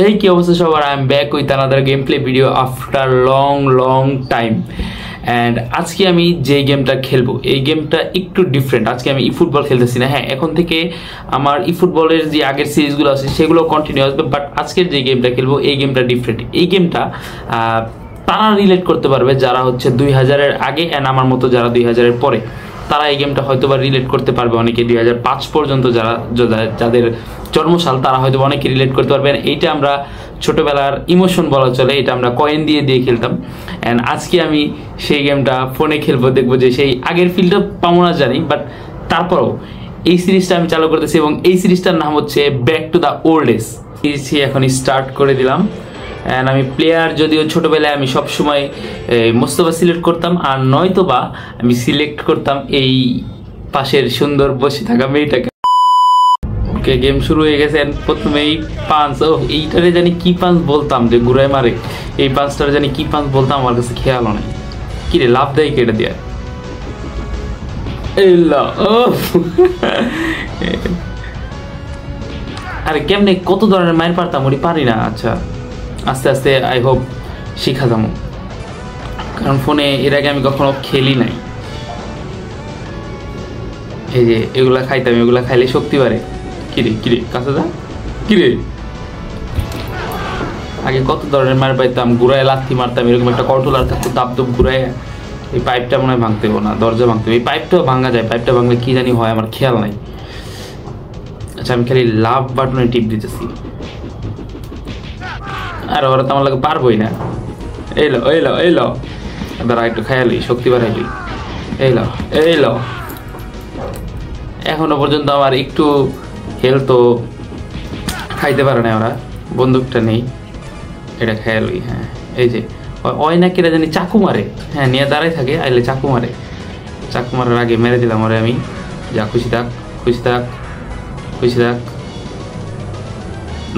Hey, কি অবস্থা সবার? I am back with another gameplay video after long time. And আজকে আমি যে গেমটা খেলবো এই গেমটা একটু ডিফারেন্ট। আজকে আমি ফুটবল খেলতেছি না। হ্যাঁ, এখন থেকে আমার ফুটবলের যে আগের সিরিজগুলো আছে সেগুলো কন্টিনিউ আসবে, বাট আজকের যে গেমটা খেলবো এই গেমটা ডিফারেন্ট। এই গেমটা তারা রিলেট করতে পারবে যারা হচ্ছে 2000-এর আগে অ্যান্ড আমার মতো যারা 2000-এর পরে, তারা এই গেমটা হয়তো বা রিলেট করতে পারবে। অনেকে 2005 পর্যন্ত যাদের জন্মসাল তারা হয়তো অনেকে রিলেট করতে পারবেন। এইটা আমরা ছোটবেলার ইমোশন বলা চলে, এটা আমরা কয়েন দিয়ে খেলতাম। অ্যান্ড আজকে আমি সেই গেমটা ফোনে খেলবো, দেখবো যে সেই আগের ফিলটা পাবো না জানি, বাট তারপরেও এই সিরিজটা আমি চালু করতেছি এবং এই সিরিজটার নাম হচ্ছে back to the old days. সিরিজটি এখন স্টার্ট করে দিলাম। অ্যান্ড আমি প্লেয়ার যদিও ছোটোবেলায় আমি সবসময় মোস্তফা সিলেক্ট করতাম, আর নয়তো বা আমি সিলেক্ট করতাম এই পাশের সুন্দর বসে থাকা মেয়েটাকে। ওকে, গেম শুরু হয়ে গেছে। প্রথমেই পাঁচ, এইটারে জানি কি পাঁচ বলতাম, যে ঘুরায় মারে এই পাঁচটারে জানি কি পাঁচ বলতাম, আমার কাছে খেয়ালও নাই। কি রে, লাভ দেয় কেটে দেয়া। আরে কেমনে কত ধরনের মায়ের পারতাম, ওটি পারি না। আচ্ছা, আস্তে আস্তে আই হোপ শিখা যাবো, কারণ ফোনে এর আগে আমি কখনো খেলি নাই। এই যে এগুলা খাইতাম, এগুলা খাইলে শক্তি বাড়ে। কিরে কাছে যা। কিরে, আগে কত ধরনের মার পাইতাম, ঘুরায় লাথি মারতাম, এরকম একটা কন্ট্রোলার থাকতো, দাপ ঘুরায়। এই পাইপটা মনে হয় ভাঙতে না, দরজা ভাঙতে, এই পাইপটাও ভাঙা যায়। পাইপটা ভাঙলে কি জানি হয়, আমার খেয়াল নাই। আচ্ছা, আমি খালি লাভ বাটনে টিপ দিতেছি, আর ওরা তো আমার লাগে পারবই না। এলো এবার একটু খায়ালি, শক্তি বাড়াইলি। এলো এখনো পর্যন্ত আমার একটু হেলথ খাইতে পারে না ওরা। বন্দুকটা নেই, এটা খেয়ালই। হ্যাঁ, এই যে ওই না কেটা জানি চাকু মারে। হ্যাঁ, নিয়ে দাঁড়াই থাকে, আইলে চাকু মারার আগে মেরে দিলাম ওরে আমি। যা খুশি থাক,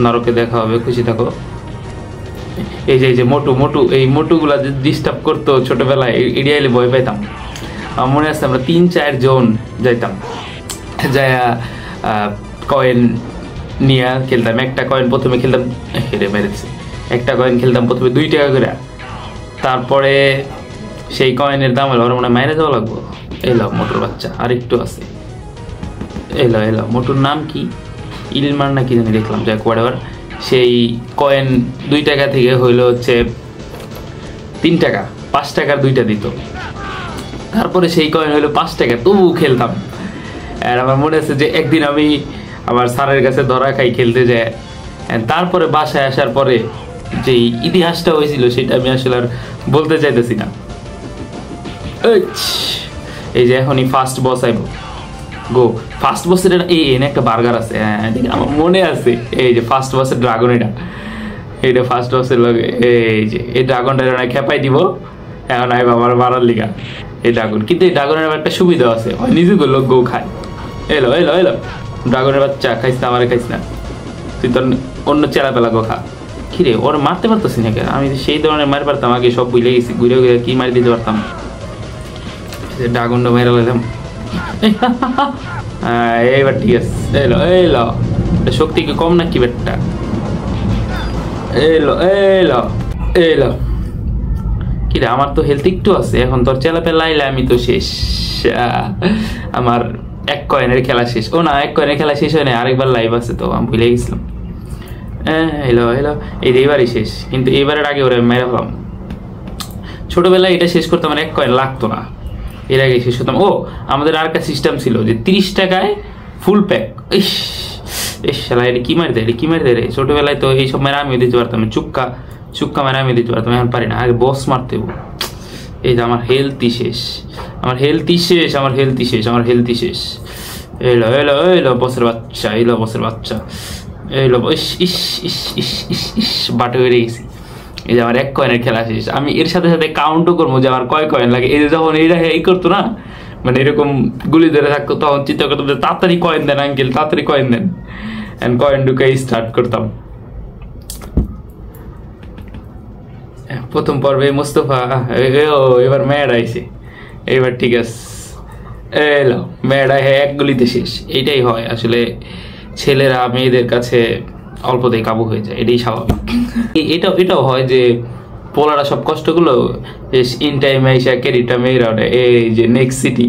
নরকে দেখা হবে, খুশি থাকো। এই যে মোটু এই মোটুগুলা যে ডিস্টার্ব করতো ছোটবেলায়, এরিয়া এলে ভয় পাইতাম। আমার মনে আছে আমরা 3-4 জন যাইতাম, যাইয়া কয়েন নিয়ে খেলতাম। একটা কয়েন প্রথমে খেলতাম, হেরে মেরেছে। একটা কয়েন খেলতাম প্রথমে 2 টাকা করে, তারপরে সেই কয়েনের দাম হলো, ওরা মনে হয় মাইনে দেওয়া লাগবো। এলো মোটুর বাচ্চা, আর একটু আছে। এলো মোটুর নাম কি, ইলমার না কি জানি দেখলাম, যাই হোয়াটএভার। সেই কয়েন 2 টাকা থেকে হইলো হচ্ছে 3 টাকা, 5 টাকার 2টা দিত। তারপরে সেই কয়েন হইলো 5 টাকা, তবু খেলতাম। আর আমার মনে আছে যে একদিন আমি আমার স্যারের কাছে ধরা খাই খেলতে যায়। তারপরে বাসায় আসার পরে যে ইতিহাসটা হয়েছিল সেটা আমি আসলে আর বলতে চাইতেছি না। এই যে এখনই ফার্স্ট বস আইব, গো ফার্স্ট বসের এনে একটা বার্গার আছে। হ্যাঁ, আমার মনে আছে। এই যে ফার্স্ট বসের ড্রাগন, এটা ফার্স্ট বসের লগে। এই যে এই ড্রাগনটা খেপাই দিব এখন আইব আমার মারার লিগা এই ড্রাগন। কিন্তু এই ড্রাগনের একটা সুবিধা আছে, নিজেগুলো লোক গো খায়। এলো ড্রাগনের বাচ্চা, খাইস না, আমারে খাইস না, তুই তোর অন্য চেলা পেলা গো খা। কিরে, ওরা মারতে পারতেছি না কেন? আমি সেই ধরনের মার পারতাম আগে, সব ভুলে গেছি, ঘুরে কি মারি দিতে পারতাম। ড্রাগনটা মেরে নিলাম। এইবার ঠিক আছে। এলো শক্তি কি কম নাকি বেটটা? এলো কি রে, আমার তো হেলথ একটু আছে। এখন তোর চেলাপে লাইলে আমি তো শেষ। আমার 1 কয়েনের খেলা শেষ। ও না, 1 কয়েনের খেলা শেষ হয় না, আরেকবার লাইভ আছে, তো আমি ভুলে গেছিলাম। এলো এইবারই শেষ, কিন্তু এইবারের আগে ওরা মেরে ফেলাম। ছোটবেলায় এটা শেষ করতে আমার 1 কয়েন লাগতো না, এর আগে শেষ হতাম। আমাদের আর একটা সিস্টেম ছিল যে 30 টাকায় ফুল প্যাক। ইস শালা, এটা কি মারি দেয় রে। ছোটবেলায় তো এইসব মেরা আমি দিতে পারতাম, চুক্কা মেরা আমি দিতে পারতাম, এখন পারি না। আগে বস মারতে। এই যে আমার হেলথই শেষ। এলো বসের বাচ্চা। এলো বাটে বেড়ে গেছি। এই যে আমার 1 কয়েনের খেলা শেষ। আমি এর সাথে সাথে কাউন্টও করবো যে আমার কয় কয়েন লাগে। এই যে যখন এইটা এই করতো না, মানে এরকম গুলি ধরে থাকতো, তখন চিন্তা করতাম যে তাড়াতাড়ি কয়েন দেন আঙ্কেল, তাড়াতাড়ি কয়েন দেন। কয়েন ঢুকাই স্টার্ট করতাম। প্রথম পর্বে মোস্তফা, এবার ম্যাড আইছে। এবার ঠিক আছে, এলো ম্যাড আই, 1 গুলিতে শেষ। এইটাই হয় আসলে, ছেলেরা মেয়েদের কাছে অল্পতেই কাবু হয়ে যায়, এটাই স্বাভাবিক। এটাও হয় যে পোলারা সব কষ্টগুলো ইন টাইমে এসে ক্যারিটা মেয়েরা এই যে নেক্সট সিটি